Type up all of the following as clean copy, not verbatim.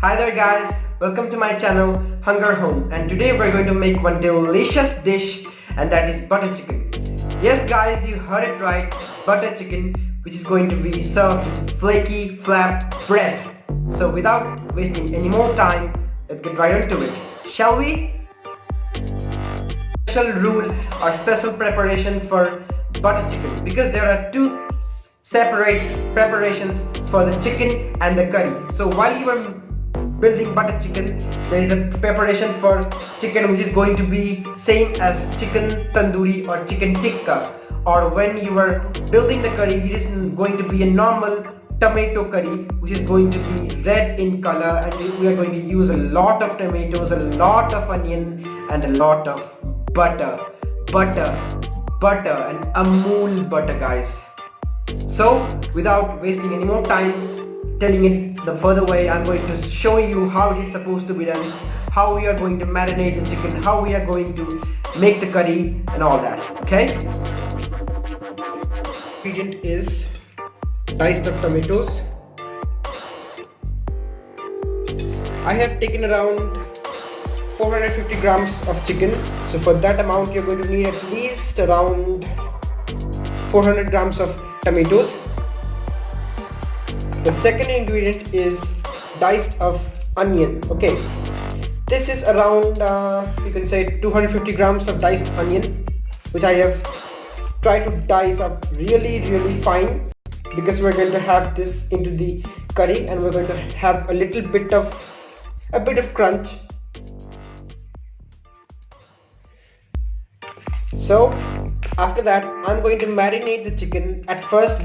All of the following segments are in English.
Hi there guys, welcome to my channel Hunger Home, and today we're going to make one delicious dish, and that is butter chicken. Yes guys, you heard it right, butter chicken, which is going to be served with flaky flap bread. So without wasting any more time, let's get right into it, shall we? Special rule or special preparation for butter chicken, because there are two separate preparations for the chicken and the curry. So while you are building butter chicken, there is a preparation for chicken which is going to be same as chicken tandoori or chicken tikka, or when you are building the curry, it is going to be a normal tomato curry which is going to be red in color, and we are going to use a lot of tomatoes, a lot of onion, and a lot of butter and Amul butter guys. So without wasting any more time telling it the further way, I'm going to show you how it is supposed to be done, how we are going to marinate the chicken, how we are going to make the curry and all that, okay? Ingredient is diced up tomatoes. I have taken around 450 grams of chicken, so for that amount you're going to need at least around 400 grams of tomatoes. The second ingredient is diced of onion. Okay, this is around you can say 250 grams of diced onion, which I have tried to dice up really fine, because we're going to have this into the curry and we're going to have a bit of crunch. So after that, I'm going to marinate the chicken at first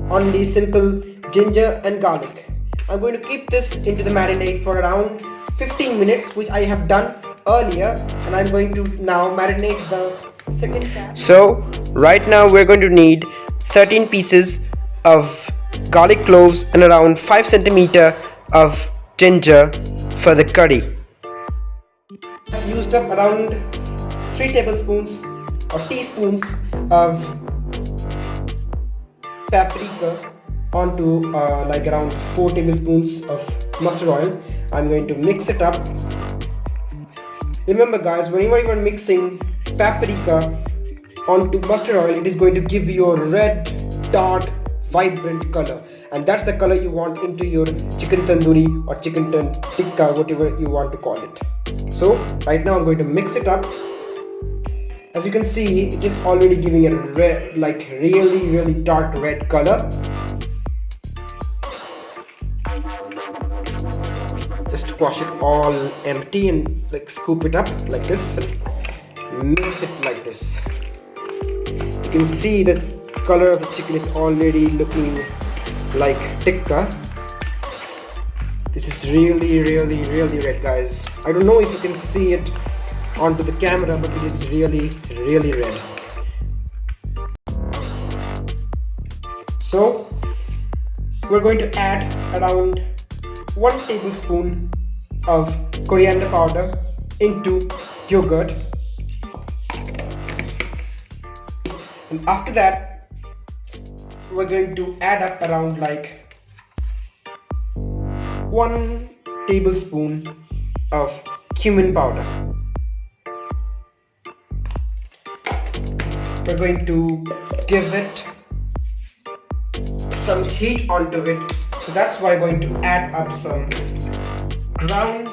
on the simple ginger and garlic. I'm going to keep this into the marinade for around 15 minutes, which I have done earlier, and I'm going to now marinate the second part. So right now we're going to need 13 pieces of garlic cloves and around 5 centimeter of ginger for the curry. I've used up around 3 tablespoons or teaspoons of paprika onto like around 4 tablespoons of mustard oil. I'm going to mix it up. Remember guys, whenever you are mixing paprika onto mustard oil, it is going to give you a red, dark, vibrant color, and that's the color you want into your chicken tandoori or chicken tikka, whatever you want to call it. So right now I'm going to mix it up. As you can see, it is already giving a red, like really dark red color. Just wash it all empty and like scoop it up like this and mix it like this. You can see the color of the chicken is already looking like tikka. This is really red guys. I don't know if you can see it onto the camera, but it is really red. So we're going to add around 1 tablespoon of coriander powder into yogurt, and after that we're going to add up around like 1 tablespoon of cumin powder. We're going to give it some heat onto it, so that's why I'm going to add up some ground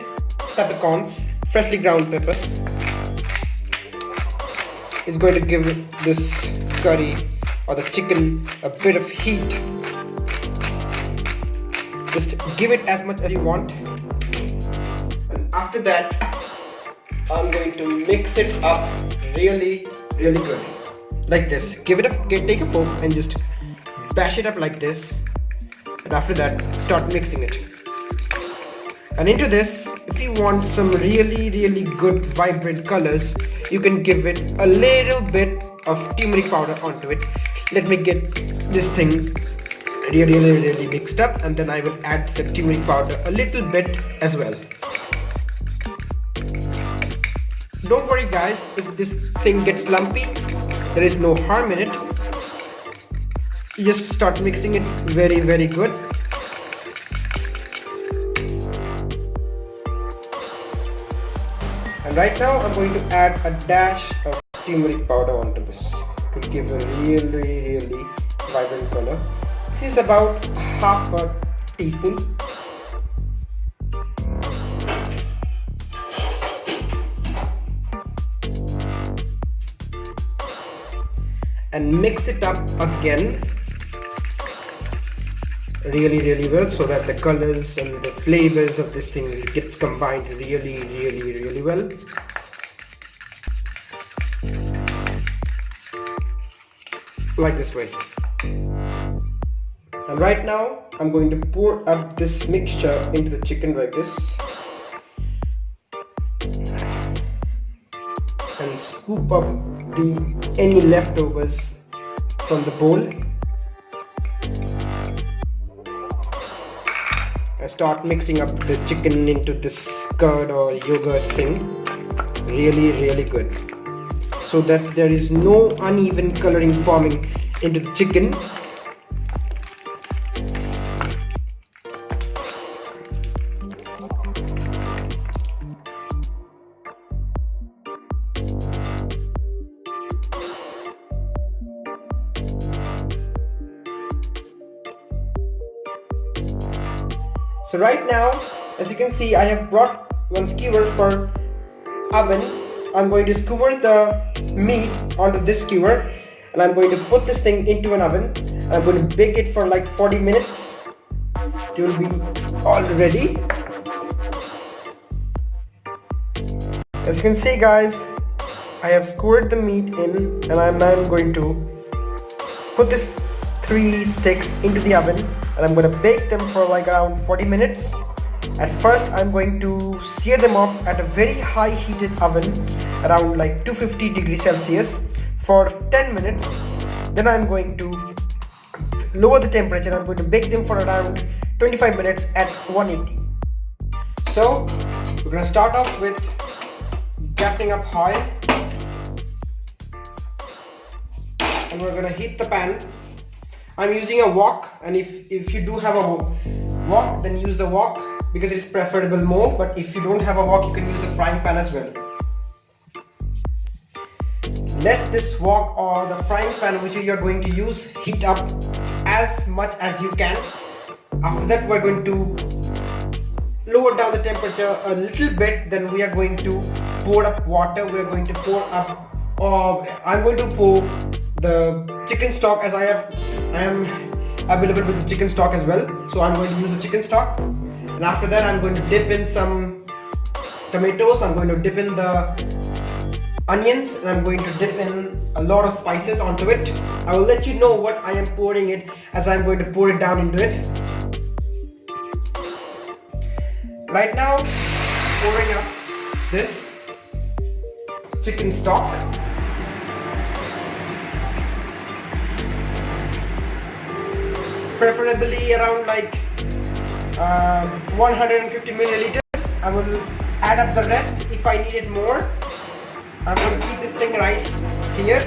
peppercorns, freshly ground pepper. It's going to give this curry or the chicken a bit of heat. Just give it as much as you want, and after that I'm going to mix it up really good. Like this. Take a fork and just bash it up like this, and after that start mixing it. And into this, if you want some really good vibrant colors, you can give it a little bit of turmeric powder onto it. Let me get this thing really mixed up, and then I will add the turmeric powder a little bit as well. Don't worry guys, if this thing gets lumpy, there is no harm in it. You just start mixing it very good. And right now I'm going to add a dash of turmeric powder onto this to give a really vibrant color. This is about half a teaspoon. And mix it up again really well, so that the colors and the flavors of this thing gets combined really well. Like this way. And right now I'm going to pour up this mixture into the chicken like this and scoop up any leftovers from the bowl and start mixing up the chicken into this curd or yogurt thing really good, so that there is no uneven coloring forming into the chicken. So right now, as you can see, I have brought one skewer for oven. I'm going to skewer the meat onto this skewer and I'm going to put this thing into an oven. I'm going to bake it for like 40 minutes. It will be all ready. As you can see guys, I have skewered the meat in and I'm now going to put this 3 sticks into the oven and I'm going to bake them for like around 40 minutes. At first I'm going to sear them off at a very high heated oven around like 250 degrees Celsius for 10 minutes. Then I'm going to lower the temperature and I'm going to bake them for around 25 minutes at 180. So we're going to start off with gassing up high and we're going to heat the pan. I'm using a wok, and if you do have a wok, then use the wok because it's preferable more, but if you don't have a wok, you can use a frying pan as well. Let this wok or the frying pan which you are going to use heat up as much as you can. After that we're going to lower down the temperature a little bit, then we are going to pour up water. We are going to pour up, I'm going to pour the chicken stock as I am available with the chicken stock as well, so I'm going to use the chicken stock. And after that I'm going to dip in some tomatoes, I'm going to dip in the onions, and I'm going to dip in a lot of spices onto it. I will let you know what I am pouring it as I'm going to pour it down into it. Right now pouring up this chicken stock. Preferably around like 150 milliliters. I will add up the rest if I need it more. I'm going to keep this thing right here.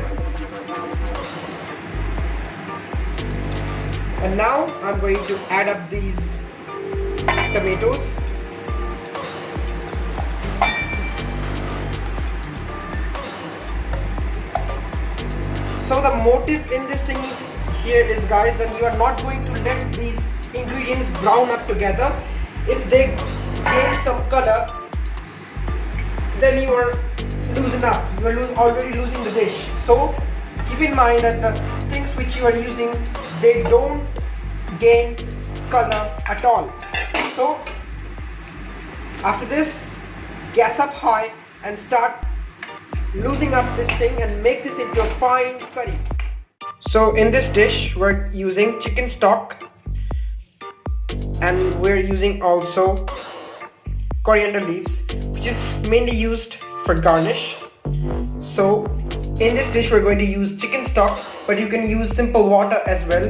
And now I'm going to add up these tomatoes. So the motive in this thing here is, guys, that you are not going to let these ingredients brown up together. If they gain some color, then you are losing up. You are already losing the dish. So keep in mind that the things which you are using, they don't gain color at all. So after this, gas up high and start losing up this thing and make this into a fine curry. So in this dish we're using chicken stock and we're using also coriander leaves, which is mainly used for garnish. So in this dish we're going to use chicken stock, but you can use simple water as well.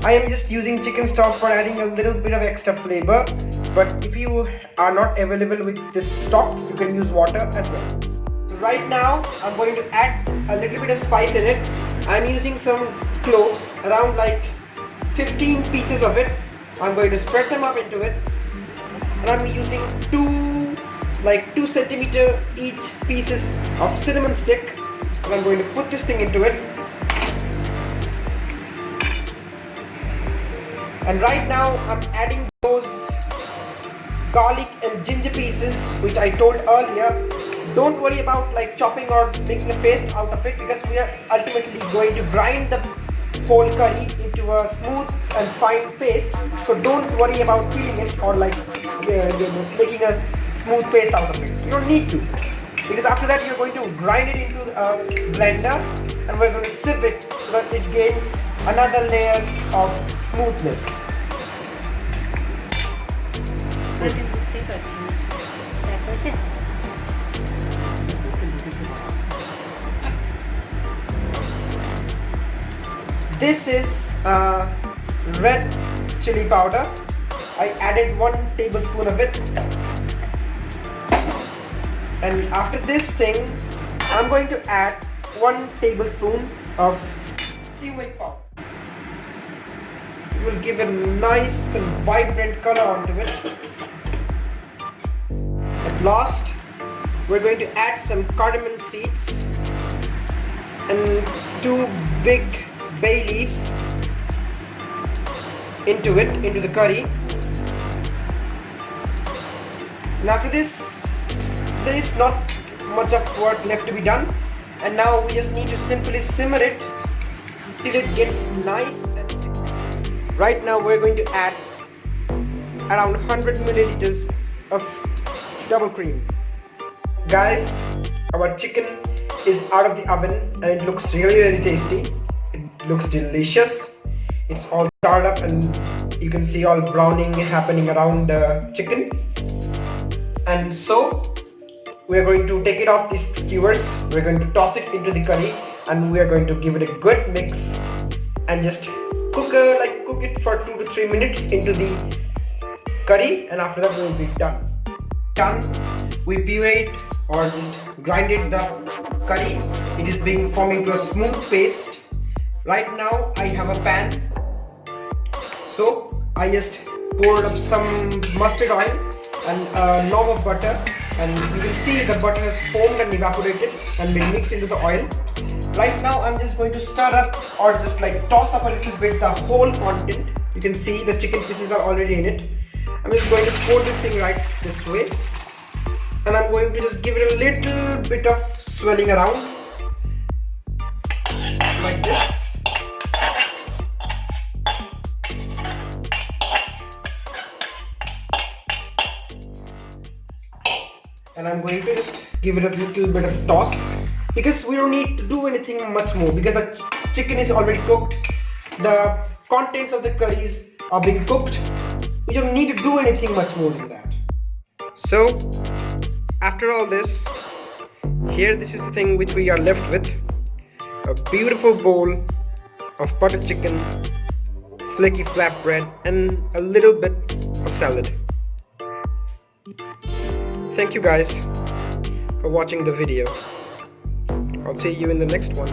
I am just using chicken stock for adding a little bit of extra flavor, but if you are not available with this stock, you can use water as well. So right now I'm going to add a little bit of spice in it. I'm using some cloves, around like 15 pieces of it. I'm going to spread them up into it, and I'm using 2 like 2 centimeter each pieces of cinnamon stick, and I'm going to put this thing into it. And right now I'm adding those garlic and ginger pieces which I told earlier. Don't worry about like chopping or making a paste out of it, because we are ultimately going to grind the whole curry into a smooth and fine paste. So don't worry about peeling it or like making a smooth paste out of it. You don't need to, because after that you're going to grind it into a blender, and we're going to sieve it so that it gains another layer of smoothness. This is red chili powder. I added 1 tablespoon of it. And after this thing, I'm going to add 1 tablespoon of turmeric powder. It will give a nice and vibrant color onto it. At last, we're going to add some cardamom seeds and 2 big bay leaves into the curry. And after this, there is not much of work left to be done, and now we just need to simply simmer it till it gets nice. Right now we're going to add around 100 milliliters of double cream. Guys, our chicken is out of the oven and it looks really tasty. It looks delicious. It's all charred up and you can see all browning happening around the chicken. And so we're going to take it off these skewers. We're going to toss it into the curry, and we are going to give it a good mix and just cook it for 2 to 3 minutes into the curry, and after that we will be done. We pureed or just grinded the curry. It is being formed into a smooth paste. Right now I have a pan, so I just poured up some mustard oil and a knob of butter, and you can see the butter has foamed and evaporated and been mixed into the oil. Right now I'm just going to stir up or just like toss up a little bit the whole content. You can see the chicken pieces are already in it. I'm just going to pour this thing right this way, and I'm going to just give it a little bit of swelling around like this. And I'm going to just give it a little bit of toss, because we don't need to do anything much more, because the chicken is already cooked. The contents of the curries are being cooked. We don't need to do anything much more than that. So after all this, this is the thing which we are left with. A beautiful bowl of butter chicken, flaky flatbread, and a little bit of salad. Thank you guys for watching the video. I'll see you in the next one.